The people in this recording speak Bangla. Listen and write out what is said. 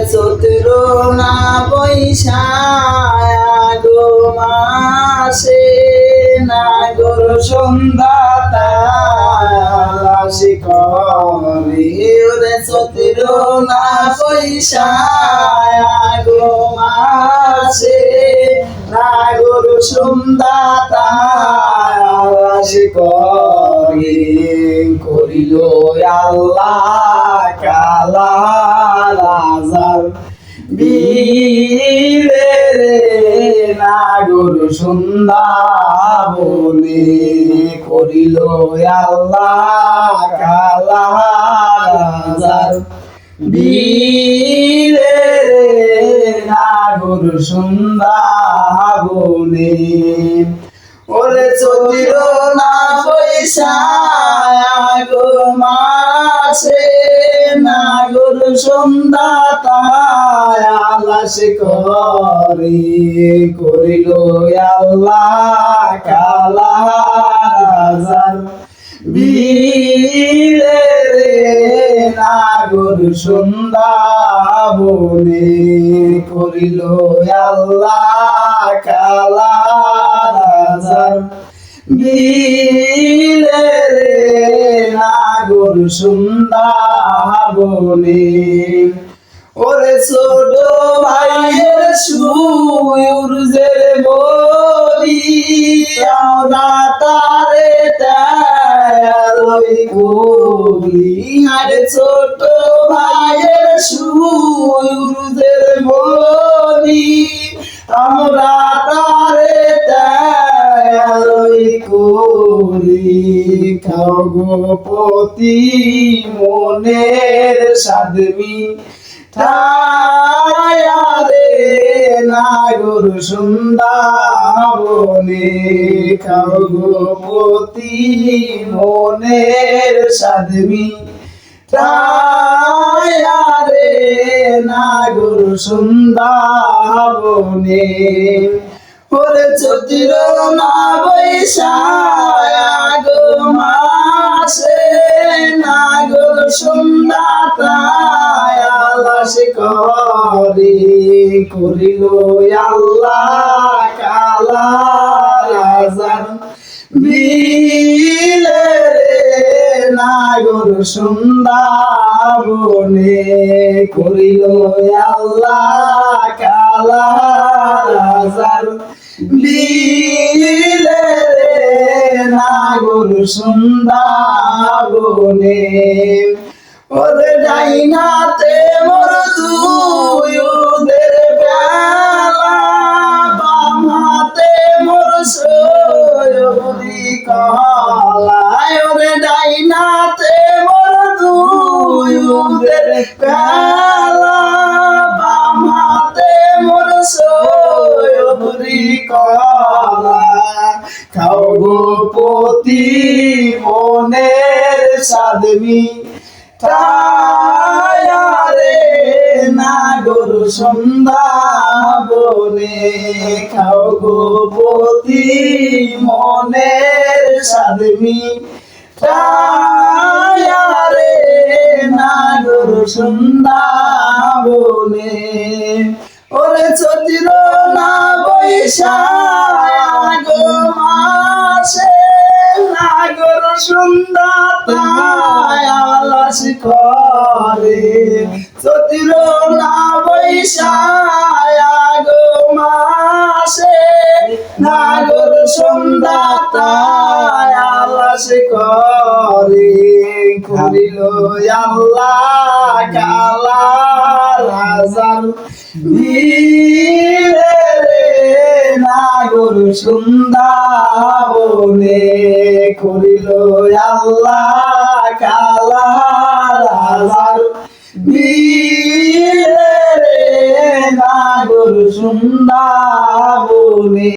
চতুর না বৈশাগো মাসে নাগর সন্ধ্যা তালাশি করে ওরে চতুর না বৈশাগো মাসে নাগর সন্ধ্যা তালাশি করে করিল আল্লাহ কালা রাজার বীরে নাগর সন্ধ্যা বলে করিল আল্লাহ কালা রাজার বীরে নাগর সন্ধ্যা বলে ওরে চলিল না বৈশাগো মাসে নাগর সন্ধ্যা তালাশ করে করিল আল্লাহ কালা রাজার বীরে নাগর সন্ধ্যা বলে করিল আল্লাহ কালা রাজার বীরে নাগর সন্ধ্যা বলে ওরে ছোট ভাইয়ের সুরজের বলি আমরা তারে তাই করি আরে ছোট ভাইয়ের সুরজের বলি আমরা তারে তাই করি খগপতি মনের সাধবি ঠায়ারে নাগর সন্ধ্যা বলে খগপতি মনের সাধবি ঠায়ারে নাগর সন্ধ্যা বলে ওরে চতুর না বৈশাগো মাসে নাগর সন্ধ্যা তালাশ করে করিল আল্লাহ কালা রাজার বীরে নাগর সন্ধ্যা বলে করিল আল্লাহ কালা রাজার বীরে নাগর সন্ধ্যা বলে ওরে ডাইনাতে মোর দুয়ুদের বেলা বাম হাতে মোর সয়বরি কলায় ওরে ডাইনাতে মোর দুয়ুদের বেলা বাম হাতে মোর সয়বরি কলা খগপতি মনের সাধবি ঠায়ারে নাগর সন্ধ্যা বলে খগপতি মনের সাধবি ঠায়ারে নাগর সন্ধ্যা বলে ওরে চতির না বৈশাগো মাসে নাগর সন্ধ্যা তালাশ করে চতির না বৈশাগো মাসে নাগর সন্ধ্যা তালাশ করে করিল আল্লাহ কালা রাজার বীরে নাগর সন্ধ্যা বলে করিল আল্লাহ কালা রাজার বীরে নাগর সন্ধ্যা বলে